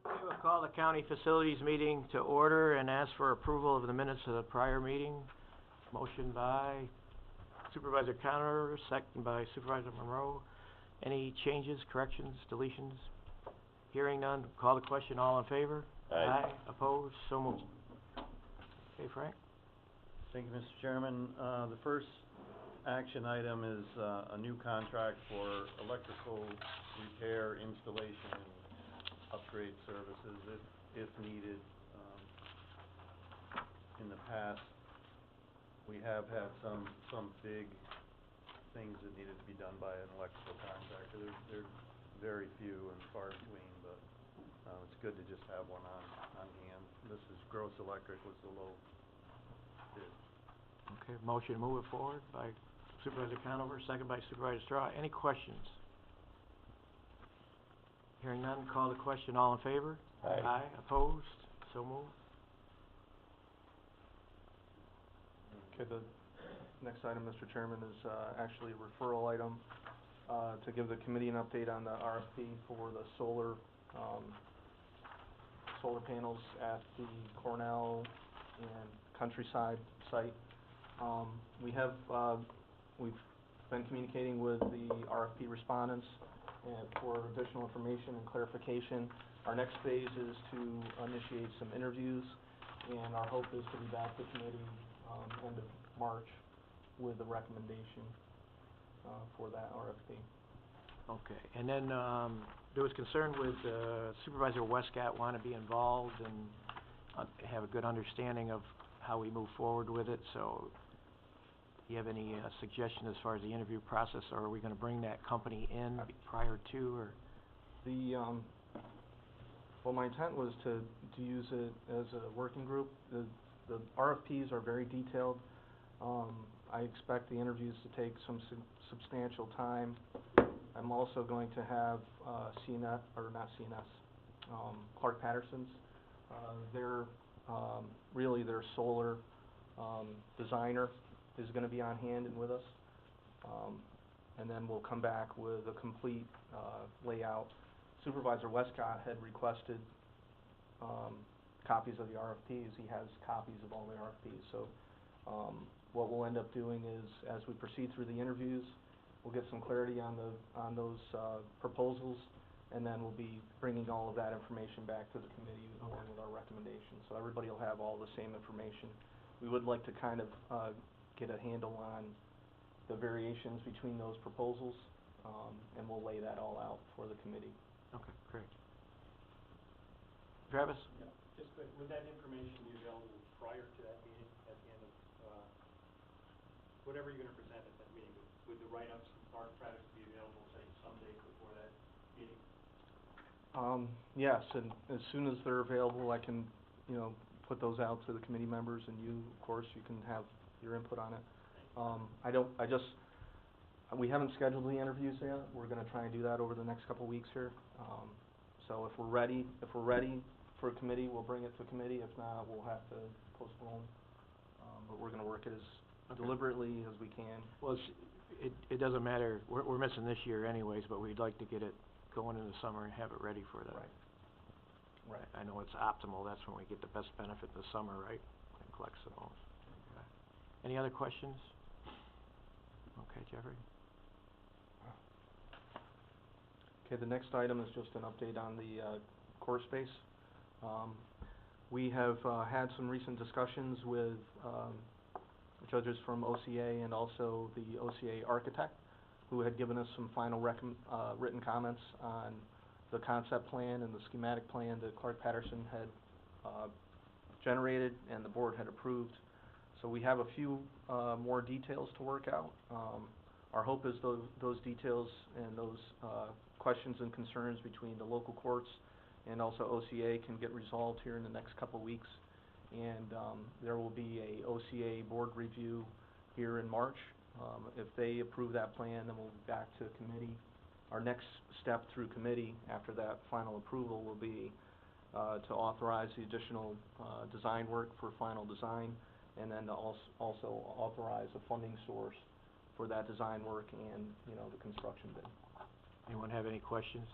Okay, we'll call the county facilities meeting to order and ask for approval of the minutes of the prior meeting. Motion by Supervisor Conover, second by Supervisor Monroe. Any changes, corrections, deletions? Hearing none, call the question. All in favor? Aye. Opposed? So moved. Okay, Frank? Thank you, Mr. Chairman. The first action item is a new contract for electrical repair, installation, and upgrade services if needed. In the past, we have had some big things that needed to be done by an electrical contractor. They're very few and far between, but it's good to just have one on hand. This is Gross Electric was the low bid. Okay, motion to move it forward by Supervisor Conover, second by Supervisor Straw. Any questions? Hearing none, call the question. All in favor? Aye. Opposed? So moved. Okay, the next item, Mr. Chairman, is actually a referral item to give the committee an update on the RFP for the solar panels at the Cornell and Countryside site. We've been communicating with the RFP respondents for additional information and clarification. Our next phase is to initiate some interviews, and our hope is to be back to committee end of March with a recommendation for that RFP. Okay, and then there was concern with Supervisor Westcott want to be involved and have a good understanding of how we move forward with it, so do you have any suggestion as far as the interview process, or are we going to bring that company in prior to, or? Well, my intent was to use it as a working group. The RFPs are very detailed. I expect the interviews to take some substantial time. I'm also going to have Clark Patterson's. Their solar designer is going to be on hand and with us. And then we'll come back with a complete layout. Supervisor Westcott had requested copies of the RFPs. He has copies of all the RFPs. So what we'll end up doing is, as we proceed through the interviews, we'll get some clarity on those proposals, and then we'll be bringing all of that information back to the committee along with our recommendations. So everybody will have all the same information. We would like to kind of get a handle on the variations between those proposals, and we'll lay that all out for the committee. Okay, great. Travis? Yeah, just would that information be available prior to that meeting at the end of whatever you're going to present at that meeting? Would the write-ups from Clark Patterson be available, say, some days before that meeting? Yes, and as soon as they're available, I can, put those out to the committee members, and you, of course, you can have your input on it. We haven't scheduled the interviews yet. We're going to try and do that over the next couple of weeks here. So if we're ready for a committee, we'll bring it to committee. If not, we'll have to postpone. But we're going to work it as deliberately as we can. Well, it doesn't matter. We're missing this year anyways, but we'd like to get it going in the summer and have it ready for that. Right. I know it's optimal. That's when we get the best benefit in the summer, right? And collects the most. Okay. Any other questions? Okay, Jeffrey? Okay, the next item is just an update on the court space. We have had some recent discussions with judges from OCA and also the OCA architect, who had given us some final written comments on the concept plan and the schematic plan that Clark Patterson had generated and the board had approved. So we have a few more details to work out. Our hope is those details and those questions and concerns between the local courts and also OCA can get resolved here in the next couple of weeks. And there will be a OCA board review here in March. If they approve that plan, then we'll be back to committee. Our next step through committee after that final approval will be to authorize the additional design work for final design, and then to also authorize a funding source for that design work and, the construction bid. Anyone have any questions?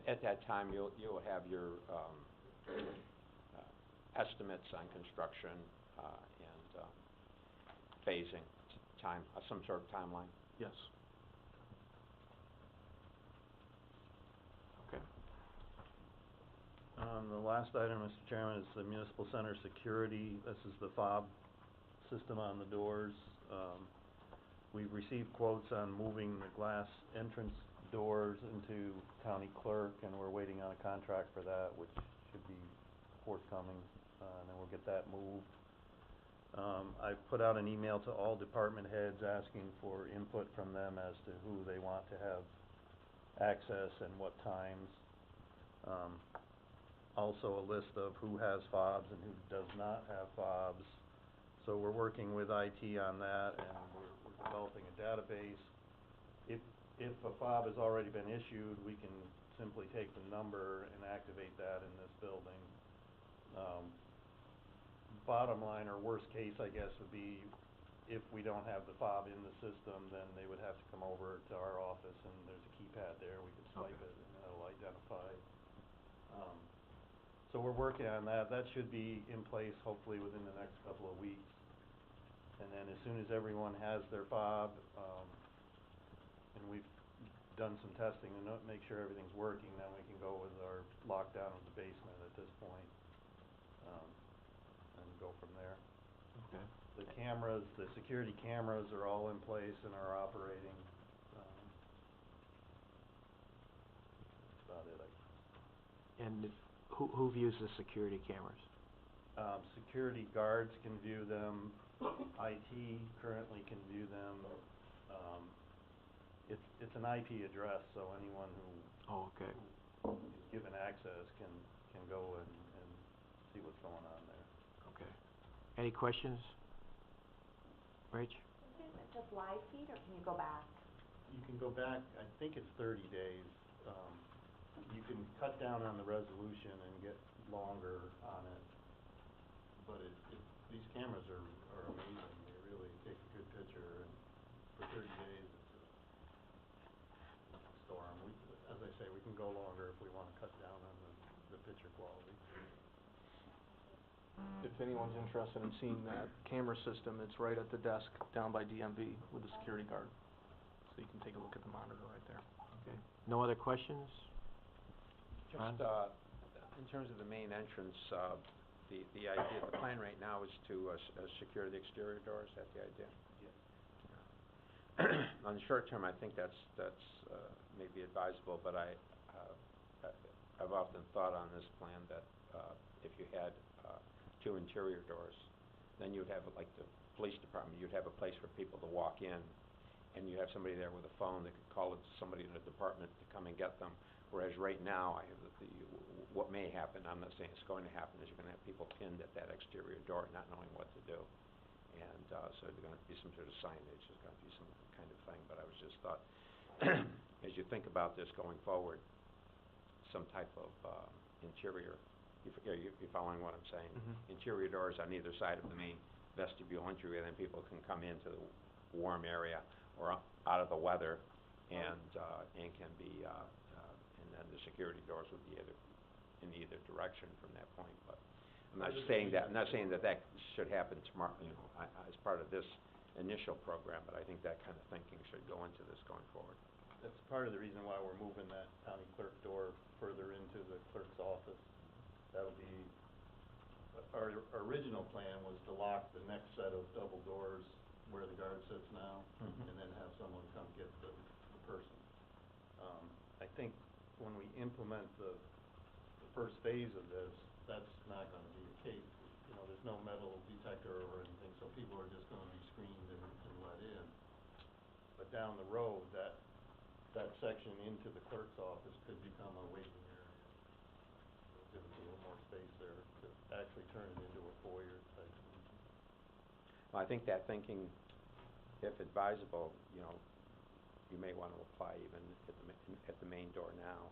at that time, you'll have your, estimates on construction, and, phasing, time, some sort of timeline. Yes. Okay. The last item, Mr. Chairman, is the municipal center security. This is the fob system on the doors. We've received quotes on moving the glass entrance doors into county clerk, and we're waiting on a contract for that, which should be forthcoming, and then we'll get that moved. I've put out an email to all department heads asking for input from them as to who they want to have access and what times. Also a list of who has fobs and who does not have fobs. So we're working with IT on that, and we're developing a database. If a fob has already been issued, we can simply take the number and activate that in this building. Bottom line, or worst case, I guess, would be if we don't have the fob in the system, then they would have to come over to our office, and there's a keypad there, we could swipe it, and that'll identify. So we're working on that. That should be in place hopefully within the next couple of weeks. And then as soon as everyone has their fob, and we've done some testing to make sure everything's working, then we can go with our lockdown of the basement at this point, and go from there. Okay. The cameras, the security cameras are all in place and are operating. That's about it, I guess. And who views the security cameras? Security guards can view them, IT currently can view them. It's an IP address, so anyone who Oh, okay. who is given access can go and see what's going on there. Okay. Any questions? Rach? Is it just live feed, or can you go back? You can go back, I think it's 30 days. You can cut down on the resolution and get longer on it, but these cameras are amazing. They really take a good picture, and for 30 days it's a storm. As I say, we can go longer if we want to cut down on the picture quality. If anyone's interested in seeing that camera system, it's right at the desk down by DMV with the security guard. So you can take a look at the monitor right there. Okay. No other questions? Ron? Just, in terms of the main entrance, the idea, the plan right now is to, secure the exterior doors, is that the idea? Yes. On the short term, I think that's maybe advisable, but I've often thought on this plan that, if you had, two interior doors, then you would have, like the police department, you'd have a place for people to walk in, and you have somebody there with a phone that could call it somebody in the department to come and get them. Whereas right now, what may happen, I'm not saying it's going to happen, is you're gonna have people pinned at that exterior door not knowing what to do. And, so there's gonna be some sort of signage, there's gonna be some kind of thing, but I was just thought, as you think about this going forward, some type of, interior, you're following what I'm saying? Mhm. Interior doors on either side of the main vestibule entryway, then people can come into the warm area or out of the weather, and can be, and then the security doors would be in either direction from that point. But I'm not saying that should happen tomorrow, as part of this initial program, but I think that kind of thinking should go into this going forward. That's part of the reason why we're moving that county clerk door further into the clerk's office. That'll be, our original plan was to lock the next set of double doors where the guard sits now, and then have someone come get the person. I think when we implement the first phase of this, that's not gonna be the case. You know, there's no metal detector or anything, so people are just gonna be screened and let in. But down the road, that section into the clerk's office could become a waiting area. It'll give us a little more space there to actually turn it into a foyer type function. Well, I think that thinking, if advisable, you may want to apply even at the main door now.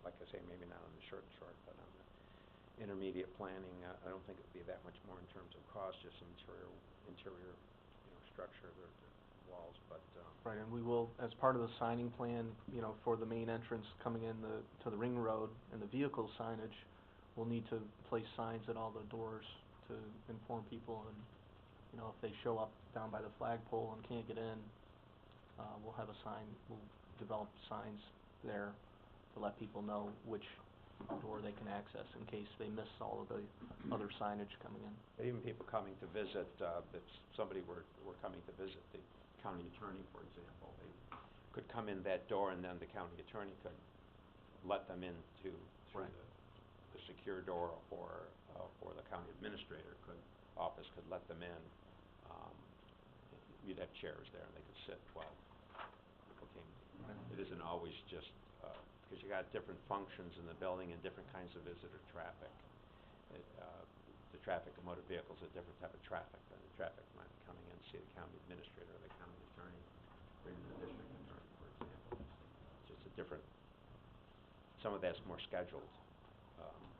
Like I say, maybe not on the short, but on the intermediate planning, I don't think it'd be that much more in terms of cost, just interior, structure. walls, but, Right, and we will, as part of the signing plan, you know, for the main entrance coming in to the ring road and the vehicle signage, we'll need to place signs at all the doors to inform people, and, you know, if they show up down by the flagpole and can't get in, we'll have a sign, we'll develop signs there to let people know which door they can access in case they miss all of the other signage coming in. even people coming to visit, if somebody were coming to visit the county attorney, for example, they could come in that door, and then the county attorney could let them in through Right. the secure door, or the county administrator office could let them in. You'd have chairs there, and they could sit while people came. Right. It isn't always just, because you got different functions in the building and different kinds of visitor traffic. The traffic of motor vehicles is a different type of traffic than the traffic might be coming in to see the county administrator or the county attorney, or even the district attorney, for example. It's just a different, some of that's more scheduled,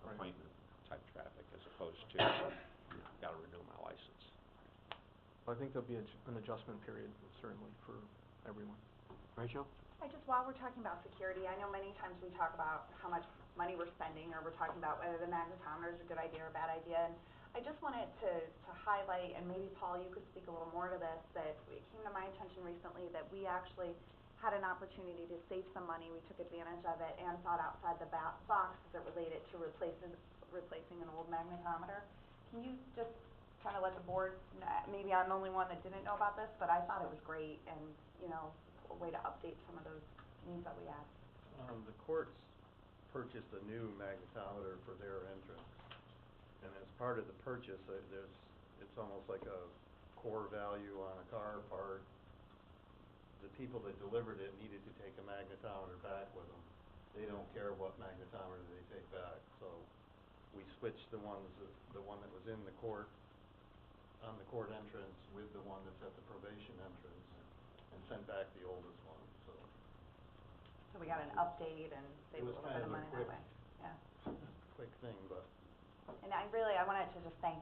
Right. appointment type traffic as opposed to, you know, gotta renew my license. I think there'll be an adjustment period, certainly, for everyone. Rachel? While we're talking about security, I know many times we talk about how much money we're spending, or we're talking about whether the magnetometer is a good idea or a bad idea, and I just wanted to highlight, and maybe Paul, you could speak a little more to this, that it came to my attention recently that we actually had an opportunity to save some money, we took advantage of it, and thought outside the box as it related to replacing an old magnetometer. Can you just kind of let the board, maybe I'm the only one that didn't know about this, but I thought it was great, and, you know, a way to update some of those needs that we have. The courts purchased a new magnetometer for their entrance, and as part of the purchase, it's almost like a core value on a car part. The people that delivered it needed to take a magnetometer back with them. They don't care what magnetometer they take back, so we switched the one that was in the court, on the court entrance, with the one that's at the probation entrance, and sent back the oldest one, so. So we got an update and saved a little bit of money that way, yeah. Quick thing, but And I wanted to just thank,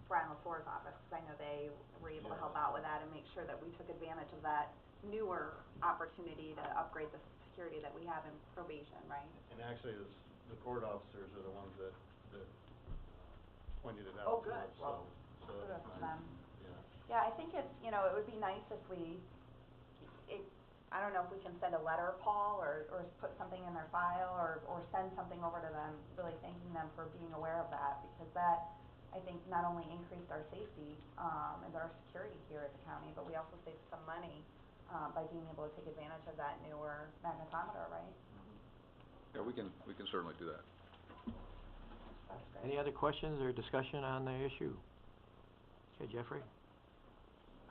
Brian LaFleur's office, because I know they were able to help out with that and make sure that we took advantage of that newer opportunity to upgrade the security that we have in probation, right? And actually, the court officers are the ones that pointed it Oh, out to good. us, Well, so kudos it's to nice. them. Yeah. Yeah, I think it's, you know, it would be nice if I don't know if we can send a letter, Paul, or put something in their file, or send something over to them, really thanking them for being aware of that, because that, I think, not only increased our safety, and our security here at the county, but we also saved some money, by being able to take advantage of that newer magnetometer, right? Yeah, we can certainly do that. That's great. Any other questions or discussion on the issue? Okay, Jeffrey?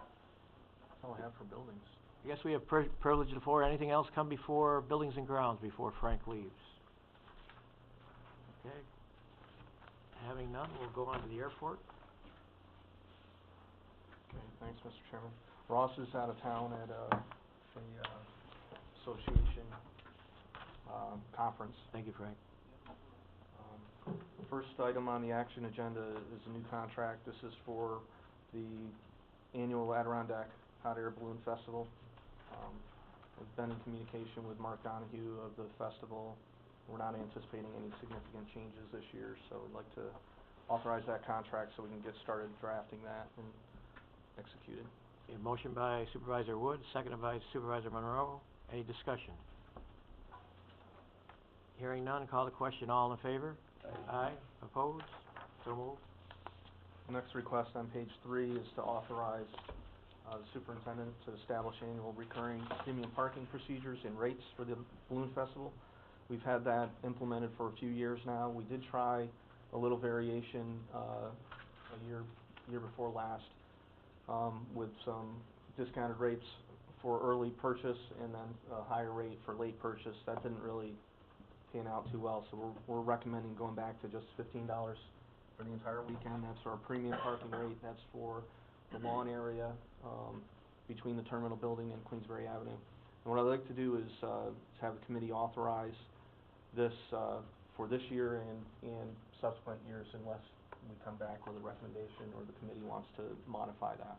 That's all I have for buildings. I guess we have privilege of the floor. Anything else come before Buildings and Grounds before Frank leaves? Okay. Having none, we'll go on to the airport. Okay, thanks, Mr. Chairman. Ross is out of town at a association, conference. Thank you, Frank. The first item on the action agenda is a new contract. This is for the annual Adirondack Hot Air Balloon Festival. We've been in communication with Mark Donahue of the festival. We're not anticipating any significant changes this year, so we'd like to authorize that contract so we can get started drafting that and execute it. A motion by Supervisor Wood, seconded by Supervisor Monroe. Any discussion? Hearing none, call the question. All in favor? Aye. Opposed? So moved. The next request on page 3 is to authorize the superintendent to establish annual recurring premium parking procedures and rates for the balloon festival. We've had that implemented for a few years now. We did try a little variation a year before last with some discounted rates for early purchase and then a higher rate for late purchase. That didn't really pan out too well, so we're recommending going back to just $15 for the entire weekend. That's our premium parking rate. That's for the lawn area between the terminal building and Queensbury Avenue. And what I'd like to do is have the committee authorize this for this year and subsequent years, unless we come back with a recommendation or the committee wants to modify that.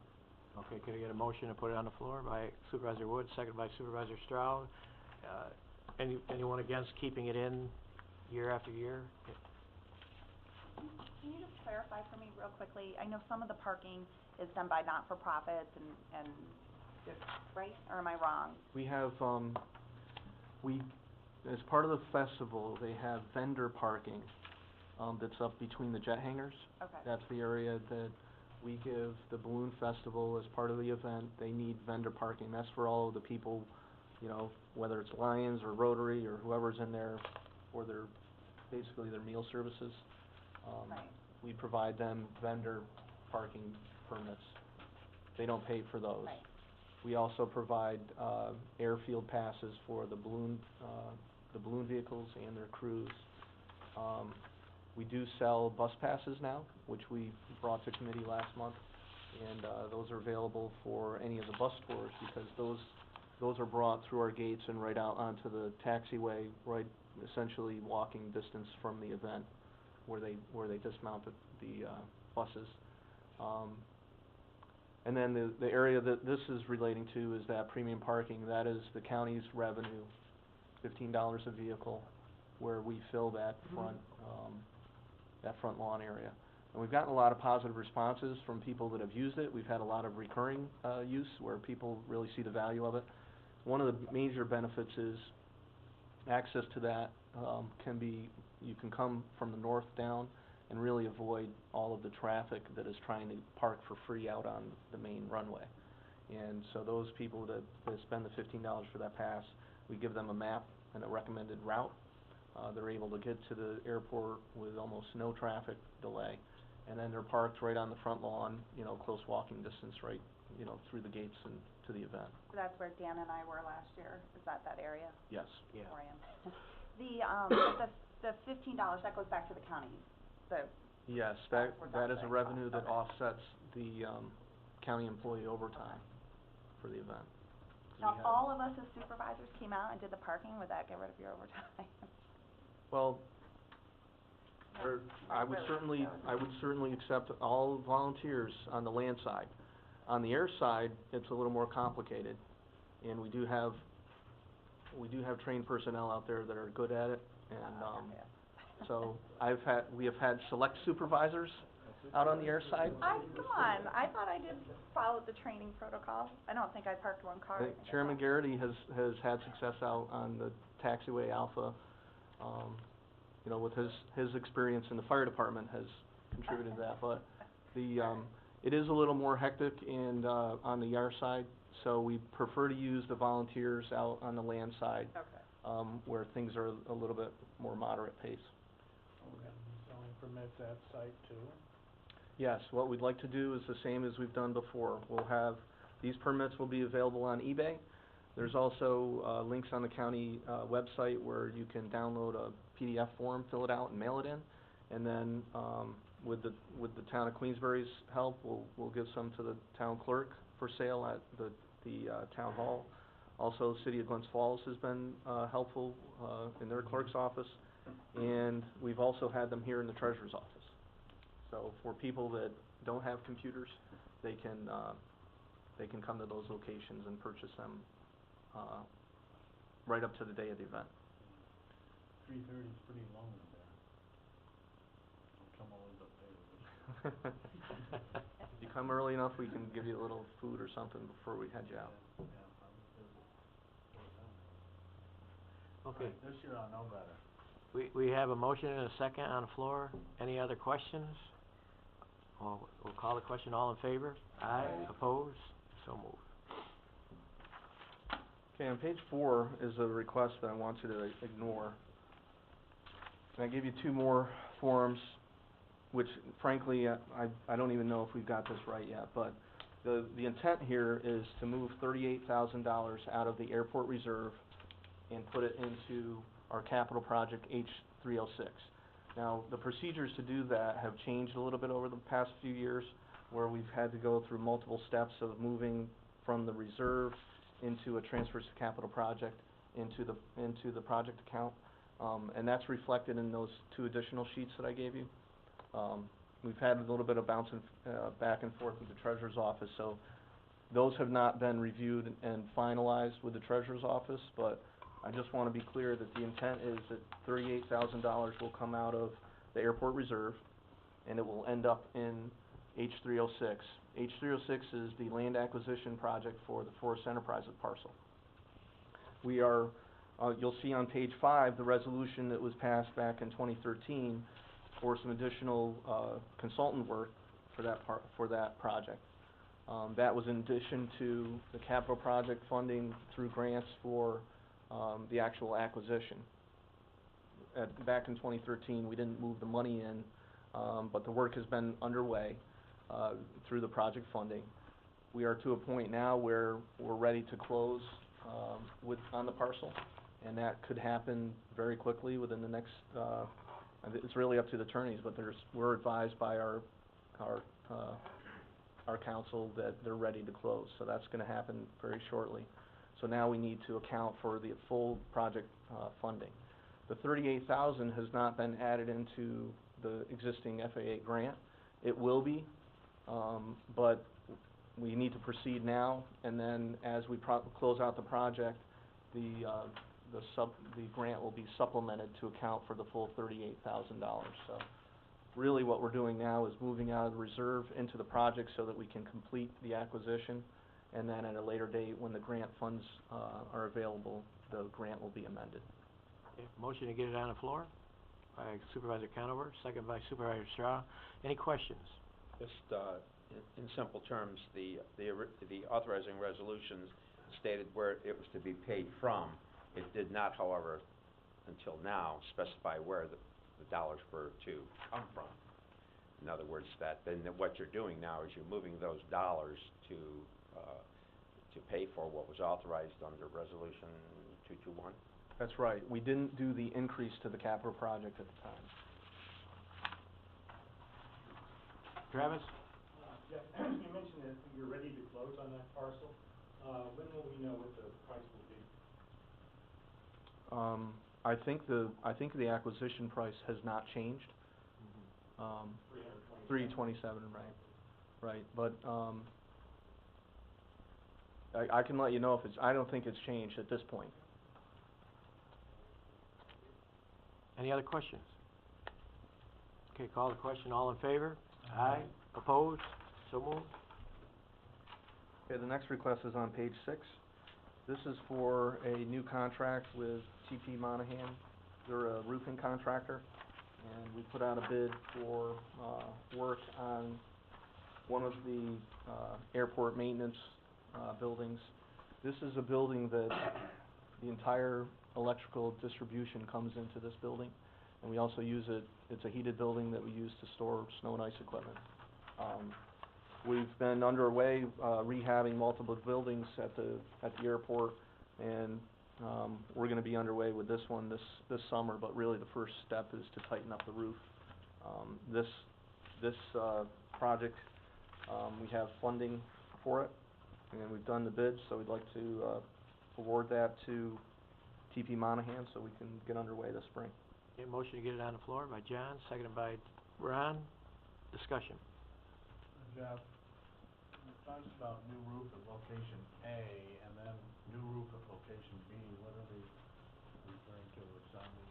Okay, could I get a motion to put it on the floor by Supervisor Wood, second by Supervisor Stroud? Anyone against keeping it in year after year? Can you just clarify for me real quickly? I know some of the parking is done by not-for-profits and, right? Or am I wrong? We have, as part of the festival, they have vendor parking, that's up between the jet hangars. Okay. That's the area that we give the balloon festival as part of the event. They need vendor parking. That's for all of the people, you know, whether it's Lions or Rotary or whoever's in there for their, basically their meal services. Right. We provide them vendor parking permits. They don't pay for those. Right. We also provide, airfield passes for the balloon vehicles and their crews. We do sell bus passes now, which we brought to committee last month, and, those are available for any of the bus tours, because those are brought through our gates and right out onto the taxiway, right, essentially walking distance from the event, where they dismount the buses. And then the area that this is relating to is that premium parking. That is the county's revenue, $15 a vehicle, where we fill that front lawn area. And we've gotten a lot of positive responses from people that have used it. We've had a lot of recurring use where people really see the value of it. One of the major benefits is access to that can be, you can come from the north down and really avoid all of the traffic that is trying to park for free out on the main runway. And so those people that spend the $15 for that pass, we give them a map and a recommended route. They're able to get to the airport with almost no traffic delay. And then they're parked right on the front lawn, you know, close walking distance, right, you know, through the gates and to the event. So that's where Dan and I were last year. Is that area? Yes. Yeah. Where I am. The $15, that goes back to the county, Yes, that is a revenue that offsets the county employee overtime for the event. 'Cause Now, we have- all of us as supervisors came out and did the parking, would that get rid of your overtime? Well, No, I not would really. certainly accept all volunteers on the land side. On the air side, it's a little more complicated, and we do have trained personnel out there that are good at it, and, so we have had select supervisors out on the air side. Come on, I thought I did follow the training protocol. I don't think I parked one car. I think Chairman Garrity has had success out on the taxiway Alpha, you know, with his experience in the fire department has contributed to that, but it is a little more hectic and, on the air side, so we prefer to use the volunteers out on the land side, Okay. where things are a little bit more moderate pace. Selling permits at site too? Yes, what we'd like to do is the same as we've done before. We'll have, these permits will be available on eBay. There's also, links on the county, website where you can download a PDF form, fill it out and mail it in. And then, with the town of Queensbury's help, we'll give some to the town clerk for sale at the town hall. Also, City of Glens Falls has been, helpful, in their clerk's office. And we've also had them here in the treasurer's office. So for people that don't have computers, they can come to those locations and purchase them, right up to the day of the event. 3:30 is pretty long in there. I'll come all the way up there. If you come early enough, we can give you a little food or something before we head you out. Yeah, probably visit. Okay, This year I'll know better. we have a motion and a second on the floor. Any other questions? We'll call the question, all in favor? Aye. Opposed? So moved. Okay, on page 4 is a request that I want you to ignore. And I gave you 2 more forms, which frankly, I don't even know if we've got this right yet, but the intent here is to move $38,000 out of the airport reserve and put it into our capital project H306. Now, the procedures to do that have changed a little bit over the past few years, where we've had to go through multiple steps of moving from the reserve into a transfers to capital project into the project account, and that's reflected in those 2 additional sheets that I gave you. We've had a little bit of bouncing back and forth with the treasurer's office, so Those have not been reviewed and finalized with the treasurer's office, but I just wanna be clear that the intent is that $38,000 will come out of the airport reserve, and it will end up in H306. H306 is the land acquisition project for the Forest Enterprises parcel. We are, you'll see on page 5, the resolution that was passed back in 2013 for some additional, consultant work for that project. That was in addition to the capital project funding through grants for, the actual acquisition. Back in 2013, we didn't move the money in, but the work has been underway, through the project funding. We are to a point now where we're ready to close, on the parcel, and that could happen very quickly within the next, it's really up to the attorneys, but we're advised by our counsel that they're ready to close, so that's gonna happen very shortly. So now we need to account for the full project, funding. The $38,000 has not been added into the existing FAA grant. It will be, but we need to proceed now, and then as we close out the project, the grant will be supplemented to account for the full $38,000. So really what we're doing now is moving out of the reserve into the project so that we can complete the acquisition, and then at a later date, when the grant funds, are available, the grant will be amended. Okay, motion to get it on the floor by Supervisor Conover, second by Supervisor Straugh. Any questions? Just, in simple terms, the authorizing resolutions stated where it was to be paid from. It did not, however, until now, specify where the dollars were to come from. In other words, then what you're doing now is you're moving those dollars to pay for what was authorized under Resolution 221. That's right. We didn't do the increase to the capital project at the time. Travis? Jeff, you mentioned that you're ready to close on that parcel. When will we know what the price will be? I think the acquisition price has not changed. $327, right, but, I can let you know if I don't think it's changed at this point. Any other questions? Okay, call the question. All in favor? Aye. Opposed? So moved. Okay, the next request is on page 6. This is for a new contract with TP Monahan. They're a roofing contractor, and we put out a bid for, work on one of the, airport maintenance, buildings. This is a building that the entire electrical distribution comes into this building, and we also use it, it's a heated building that we use to store snow and ice equipment. We've been underway, rehabbing multiple buildings at the airport, and, we're gonna be underway with this one this summer, but really the first step is to tighten up the roof. This project, we have funding for it, and we've done the bids, so we'd like to, award that to TP Monahan so we can get underway this spring. Okay, motion to get it on the floor by John, seconded by Ron. Discussion. Jeff, it talks about new roof at location A and then new roof at location B. What are they referring to? It's on the,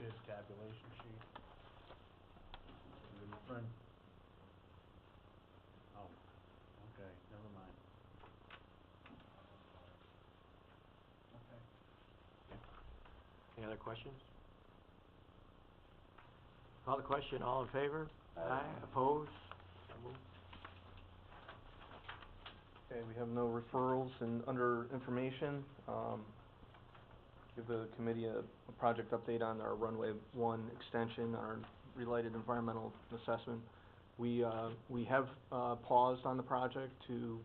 bid tabulation sheet. Are they referring? Oh, okay, never mind. Okay. Any other questions? Call the question. All in favor? Aye. Opposed? So moved. Okay, we have no referrals, and under information, give the committee a project update on our Runway 1 extension, our related environmental assessment. We have paused on the project to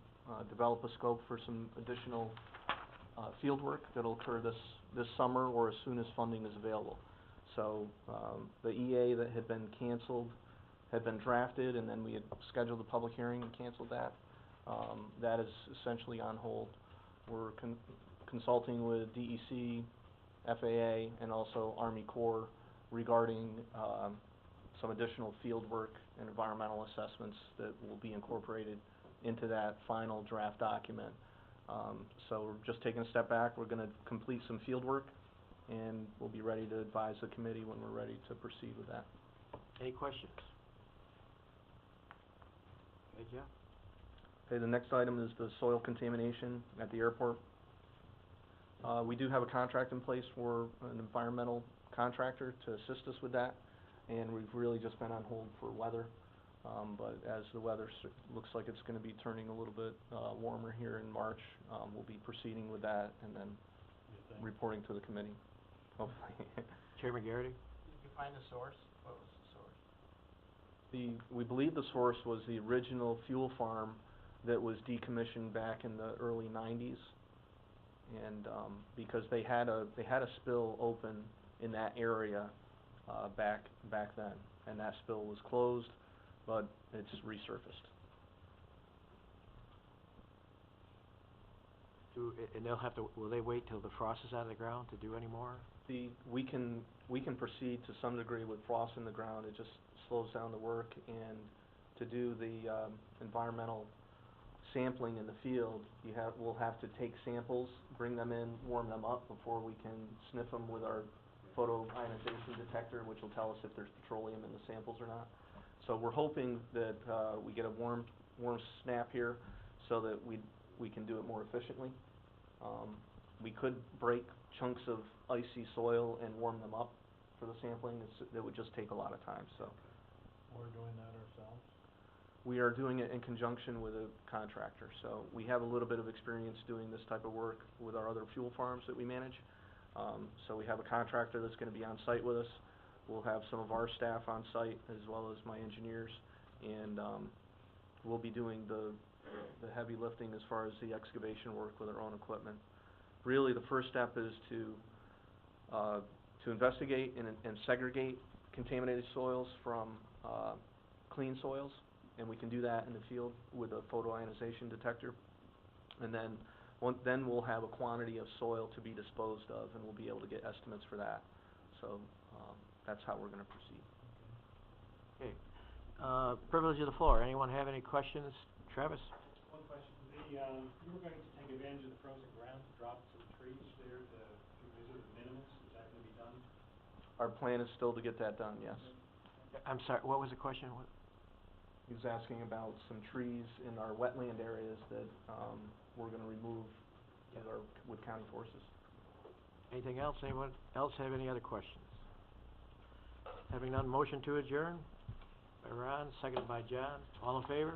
develop a scope for some additional field work that'll occur this summer or as soon as funding is available. So, the EA that had been canceled had been drafted, and then we had scheduled a public hearing and canceled that. That is essentially on hold. We're consulting with DEC, FAA, and also Army Corps regarding some additional field work and environmental assessments that will be incorporated into that final draft document. So we're just taking a step back, we're gonna complete some field work, and we'll be ready to advise the committee when we're ready to proceed with that. Any questions? Okay, Jeff? Okay, the next item is the soil contamination at the airport. We do have a contract in place for an environmental contractor to assist us with that, and we've really just been on hold for weather. But as the weather looks like it's gonna be turning a little bit, warmer here in March, we'll be proceeding with that and then You think? reporting to the committee, hopefully. Chairman Garrity? Did you find the source? What was the source? We believe the source was the original fuel farm that was decommissioned back in the early nineties. And, because they had a spill open in that area, back then, and that spill was closed, but it's resurfaced. And they'll have to, will they wait till the frost is out of the ground to do any more? We can proceed to some degree with frost in the ground, it just slows down the work, and to do the, environmental sampling in the field, we'll have to take samples, bring them in, warm them up before we can sniff them with our photoionization detector, which will tell us if there's petroleum in the samples or not. So we're hoping that, we get a warm snap here, so that we can do it more efficiently. We could break chunks of icy soil and warm them up for the sampling, it would just take a lot of time, so. We're doing that ourselves? We are doing it in conjunction with a contractor, so we have a little bit of experience doing this type of work with our other fuel farms that we manage. So we have a contractor that's gonna be on site with us. We'll have some of our staff on site, as well as my engineers, and, we'll be doing the heavy lifting as far as the excavation work with our own equipment. Really, the first step is to investigate and segregate contaminated soils from, clean soils, and we can do that in the field with a photoionization detector. And then, then we'll have a quantity of soil to be disposed of, and we'll be able to get estimates for that. So, that's how we're gonna proceed. Okay. Privilege of the floor. Anyone have any questions? Travis? One question, you were going to take advantage of the frozen ground to drop some trees there to visit the minimus, is that gonna be done? Our plan is still to get that done, yes. I'm sorry, what was the question? He was asking about some trees in our wetland areas that, we're gonna remove with county forces. Anything else? Anyone else have any other questions? Having none, motion to adjourn by Ron, seconded by John. All in favor?